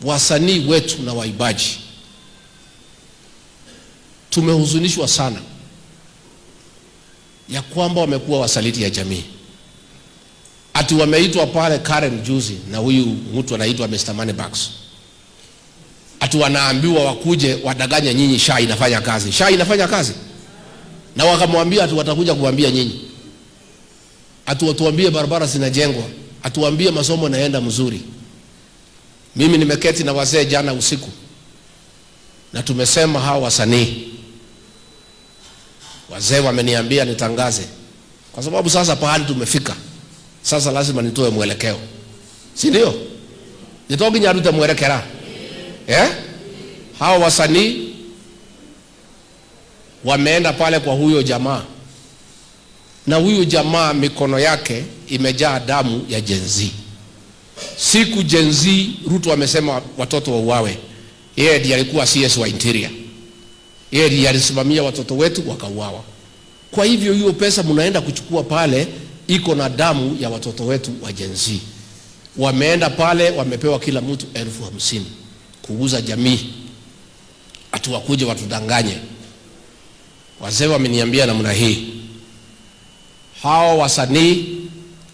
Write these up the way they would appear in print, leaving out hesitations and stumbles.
wasanii wetu na waibaji tumehuzunishwa sana ya kwamba wamekuwa wasaliti ya jamii. Ati wameitwa pale Karen juzi na huyu mtu anaitwa Mr. Moneybags. Ati wanaambiwa wakuje wadanganye nyinyi SHA inafanya kazi. SHA inafanya kazi. Na wakamwambia ati watakuja kuambia nyinyi. Ati watuambie barabara zinajengwa. Atuambie masomo naenda mzuri. Mimi nimeketi na wazee jana usiku. Na tumesema hawa wasanii. Wazee wameniambia nitangaze. Kwa sababu sasa pahali tumefika. Sasa lazima nitoe mwelekeo. Si ndio? Nitoki nyarute mwelekera. Hawa wasanii wameenda pale kwa huyo jamaa. Na huyo jamaa mikono yake imejaa damu ya Gen Z. Siku Gen Z Ruto amesema watoto wauawe. Yeye ndiye alikuwa CS wa Interior. Yeye ndiye alisimamia watoto wetu wakauawa. Kwa hivyo hiyo pesa mnaenda kuchukua pale iko na damu ya watoto wetu wa Gen Z. Wameenda pale wamepewa kila mtu 50,000 kuuza jamii. Atu wakuje watudanganye. Wazee wameniambia namna hii. Hao wasanii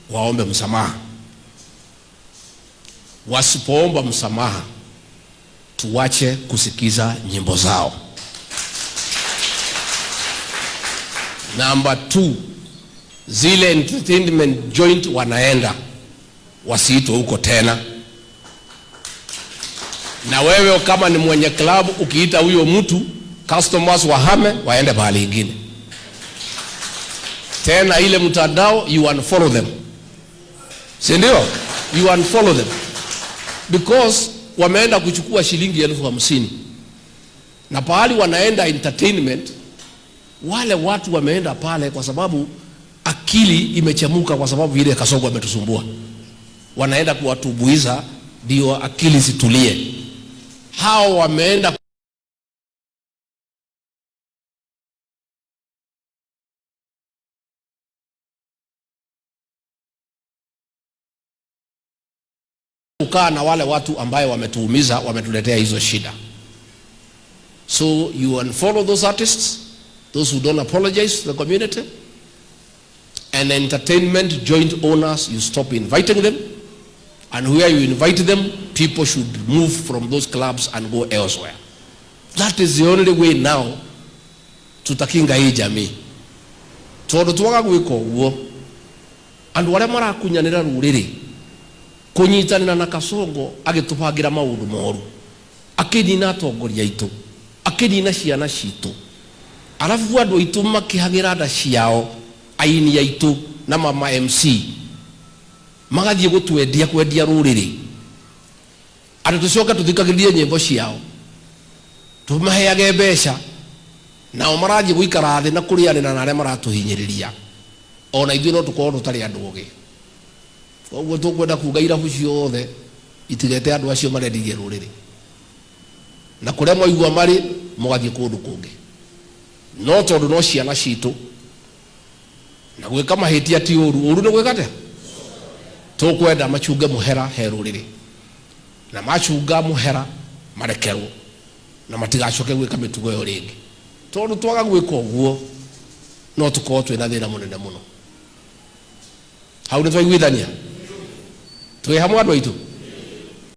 waombe msamaha. Wasipoomba msamaha tuwache kusikiza nyimbo zao. Number 2, zile entertainment joint wanaenda wasiitwe huko tena. Na wewe kama ni mwenye club ukiita huyo mtu, customers wahame waende pahali ingine. Tena ile mtandao you unfollow them. Si ndio? You unfollow them. Because wameenda kuchukua shilingi 50,000. Na pahali wanaenda entertainment, wale watu wameenda pale kwa sababu akili imechemuka kwa sababu ile Kasongo ametusumbua. Wanaenda kuwatubuiza ndio akili zitulie. Hao wameenda kukaa na wale watu ambaye wametuumiza, wametuletea hizo shida. So you unfollow those artists, those who don't apologize to the community, and entertainment joint owners, you stop inviting them, and where you invite them, people should move from those clubs and go elsewhere. That is the only way now tutakinga hii jamii. Tondu twaga gwika uguo, andu aria marakunyanira ruriri kunyitanira na Kasongo agitupangira maundu moru, akithina atongoria itu, akithina ciana citu, alafu andu itu makihagira nda ciao, aini aitu na mama MC magathie gutwendia kwendia ruriri. Andu tucoka tuthikagirie nyimbo ciao, tumaheage mbeca, nao marathie guikara thi na kurianira na aria maratuhinyiriria. Ona ithuĩ no tukorwo tutari andu oge. Koguo tukwenda kuga irabu ciothe itigete andu acio marendirie ruriri. Na kuria moigua mari mugathie kundu kungi. No tondu no ciana citu na gwika mahitia ti uru ni gwika te. Tukwenda machunge muhera he ruriri. Na machunga muhera marekerwo. Na matigacoke gwika mitugo yo ringi. Tondu twaga gwika uguo no tukorwo twina thina munene muno. Hau ni twaiguithania. Twe hamwe andu aitu.